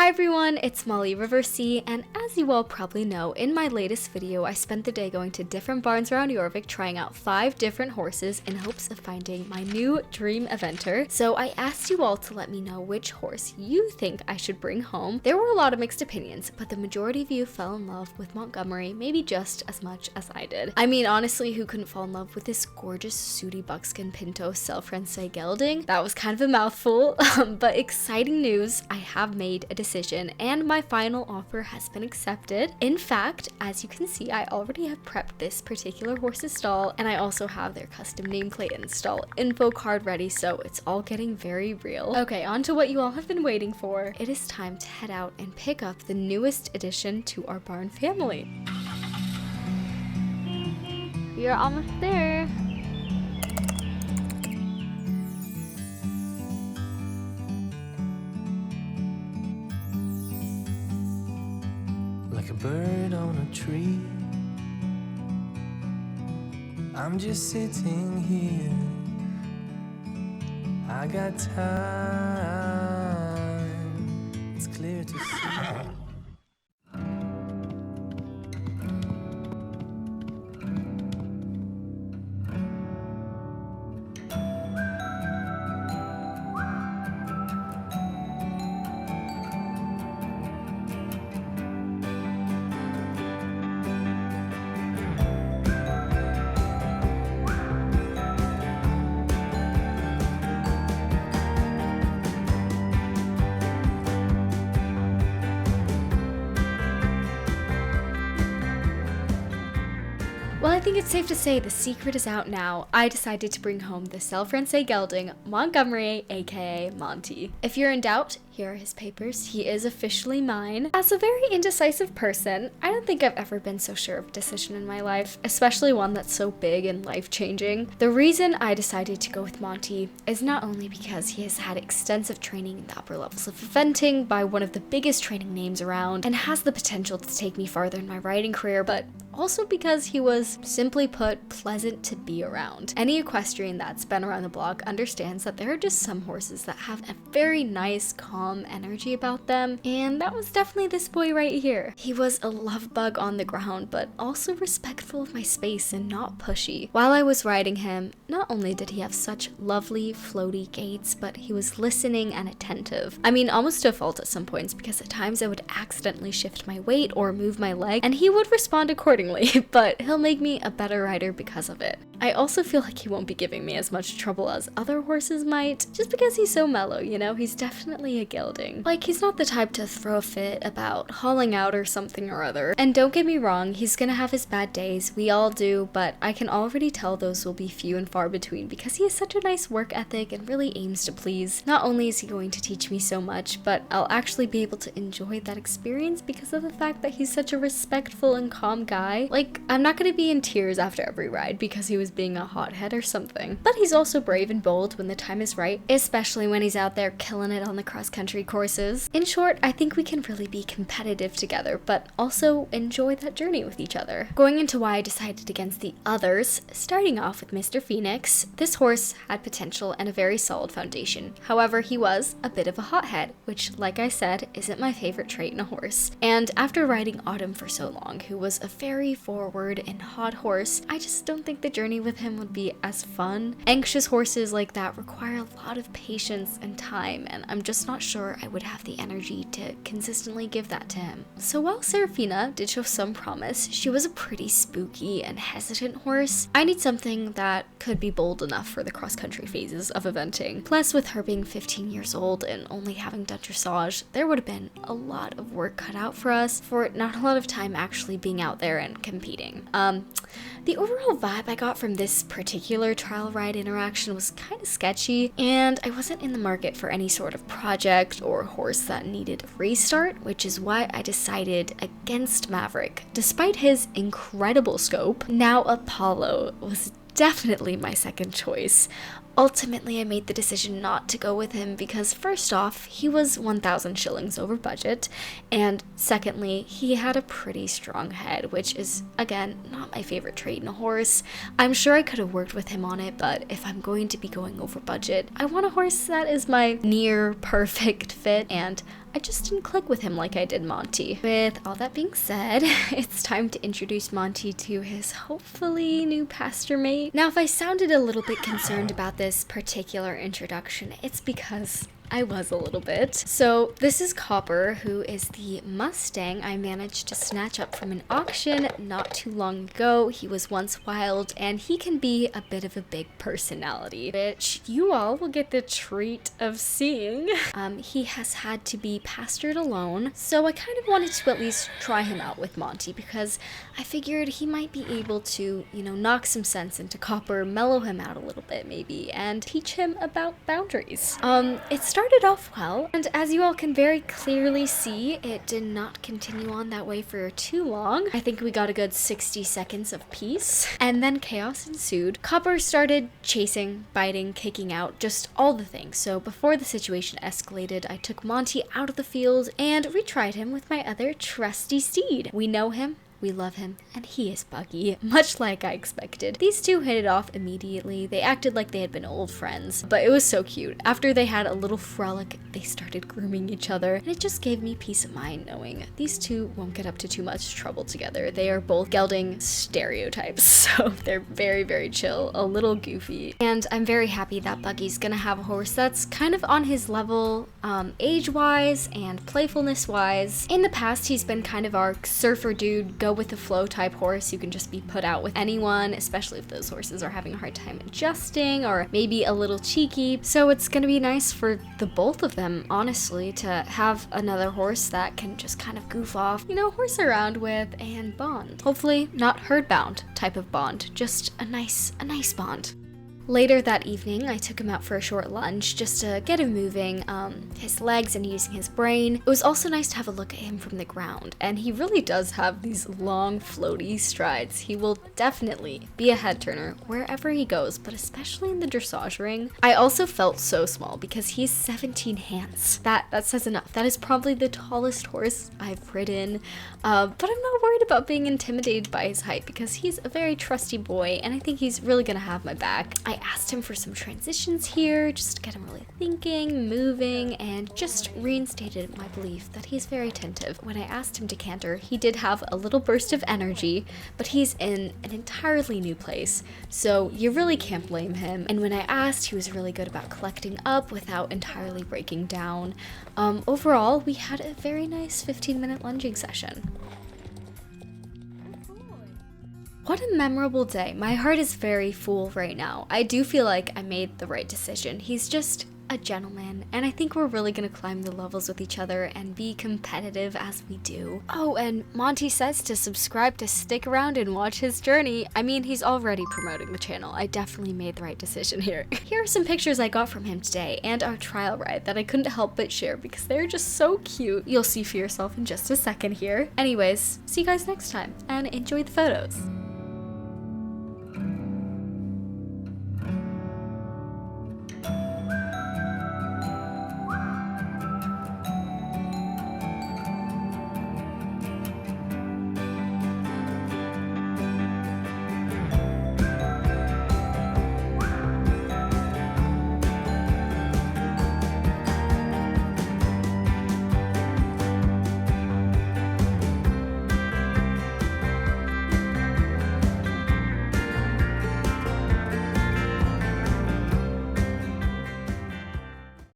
Hi everyone, it's Molly Riversea, and as you all probably know, in my latest video I spent the day going to different barns around Jorvik trying out 5 different horses in hopes of finding my new dream eventer. So I asked you all to let me know which horse you think I should bring home. There were a lot of mixed opinions, but the majority of you fell in love with Montgomery maybe just as much as I did. I mean, honestly, who couldn't fall in love with this gorgeous sooty buckskin pinto self-Francais gelding? That was kind of a mouthful, but exciting news, I have made a decision and my final offer has been accepted. In fact, as you can see, I already have prepped this particular horse's stall, and I also have their custom nameplate and stall info card ready, so it's all getting very real. Okay, on to what you all have been waiting for. It is time to head out and pick up the newest addition to our barn family. We are almost there. Like a bird on a tree, I'm just sitting here. I got time, it's clear to see. Well, I think it's safe to say the secret is out now. I decided to bring home the self-Francais gelding, Montgomery, aka Monty. If you're in doubt, here are his papers. He is officially mine. As a very indecisive person, I don't think I've ever been so sure of a decision in my life, especially one that's so big and life-changing. The reason I decided to go with Monty is not only because he has had extensive training in the upper levels of eventing by one of the biggest training names around and has the potential to take me farther in my riding career, but also because he was, simply put, pleasant to be around. Any equestrian that's been around the block understands that there are just some horses that have a very nice, calm energy about them, and that was definitely this boy right here. He was a love bug on the ground, but also respectful of my space and not pushy. While I was riding him, not only did he have such lovely, floaty gaits, but he was listening and attentive. I mean, almost to a fault at some points, because at times I would accidentally shift my weight or move my leg, and he would respond accordingly, but he'll make me a better rider because of it. I also feel like he won't be giving me as much trouble as other horses might, just because he's so mellow, you know? He's definitely a gelding. Like, he's not the type to throw a fit about hauling out or something or other. And don't get me wrong, he's gonna have his bad days, we all do, but I can already tell those will be few and far between because he has such a nice work ethic and really aims to please. Not only is he going to teach me so much, but I'll actually be able to enjoy that experience because of the fact that he's such a respectful and calm guy. Like, I'm not gonna be in tears after every ride because he was being a hothead or something. But he's also brave and bold when the time is right, especially when he's out there killing it on the cross-country courses. In short, I think we can really be competitive together, but also enjoy that journey with each other. Going into why I decided against the others, starting off with Mr. Phoenix, this horse had potential and a very solid foundation. However, he was a bit of a hothead, which, like I said, isn't my favorite trait in a horse. And after riding Autumn for so long, who was a very forward and hot horse, I just don't think the journey with him would be as fun. Anxious horses like that require a lot of patience and time, and I'm just not sure I would have the energy to consistently give that to him. So while Seraphina did show some promise, she was a pretty spooky and hesitant horse. I need something that could be bold enough for the cross-country phases of eventing. Plus, with her being 15 years old and only having done dressage, there would have been a lot of work cut out for us, for not a lot of time actually being out there and competing. The overall vibe I got from this particular trial ride interaction was kind of sketchy, and I wasn't in the market for any sort of project or horse that needed a restart, which is why I decided against Maverick. Despite his incredible scope, now Apollo was definitely my second choice. Ultimately, I made the decision not to go with him because first off, he was 1,000 shillings over budget, and secondly, he had a pretty strong head, which is, again, not my favorite trait in a horse. I'm sure I could have worked with him on it, but if I'm going to be going over budget, I want a horse that is my near perfect fit, and I just didn't click with him like I did Monty. With all that being said, it's time to introduce Monty to his hopefully new pasture mate. Now, if I sounded a little bit concerned about this particular introduction, it's because I was a little bit. So this is Copper, who is the Mustang I managed to snatch up from an auction not too long ago. He was once wild, and he can be a bit of a big personality, which you all will get the treat of seeing. He has had to be pastured alone, so I kind of wanted to at least try him out with Monty because I figured he might be able to, knock some sense into Copper, mellow him out a little bit maybe, and teach him about boundaries. It started off well, and as you all can very clearly see, it did not continue on that way for too long. I think we got a good 60 seconds of peace, and then chaos ensued. Copper started chasing, biting, kicking out, just all the things. So before the situation escalated, I took Monty out of the field and retried him with my other trusty steed. We know him, we love him, and he is buggy, much like I expected. These two hit it off immediately. They acted like they had been old friends, but it was so cute. After they had a little frolic, they started grooming each other, and it just gave me peace of mind knowing these two won't get up to too much trouble together. They are both gelding stereotypes, so they're very, very chill, a little goofy. And I'm very happy that Buggy's gonna have a horse that's kind of on his level, age-wise and playfulness-wise. In the past, he's been kind of our surfer dude, go with the flow type horse who can just be put out with anyone, especially if those horses are having a hard time adjusting or maybe a little cheeky. So it's gonna be nice for the both of them, honestly, to have another horse that can just kind of goof off, horse around with and bond. Hopefully not herd-bound type of bond, just a nice bond. Later that evening, I took him out for a short lunch just to get him moving, his legs and using his brain. It was also nice to have a look at him from the ground, and he really does have these long, floaty strides. He will definitely be a head turner wherever he goes, but especially in the dressage ring. I also felt so small because he's 17 hands. That says enough. That is probably the tallest horse I've ridden, but I'm not worried about being intimidated by his height because he's a very trusty boy, and I think he's really gonna have my back. I asked him for some transitions here, just to get him really thinking, moving, and just reinstated my belief that he's very attentive. When I asked him to canter, he did have a little burst of energy, but he's in an entirely new place, so you really can't blame him. And when I asked, he was really good about collecting up without entirely breaking down. Overall, we had a very nice 15-minute lunging session. What a memorable day. My heart is very full right now. I do feel like I made the right decision. He's just a gentleman, and I think we're really gonna climb the levels with each other and be competitive as we do. Oh, and Monty says to subscribe to stick around and watch his journey. I mean, he's already promoting the channel. I definitely made the right decision here. Here are some pictures I got from him today and our trial ride that I couldn't help but share because they're just so cute. You'll see for yourself in just a second here. Anyways, see you guys next time and enjoy the photos.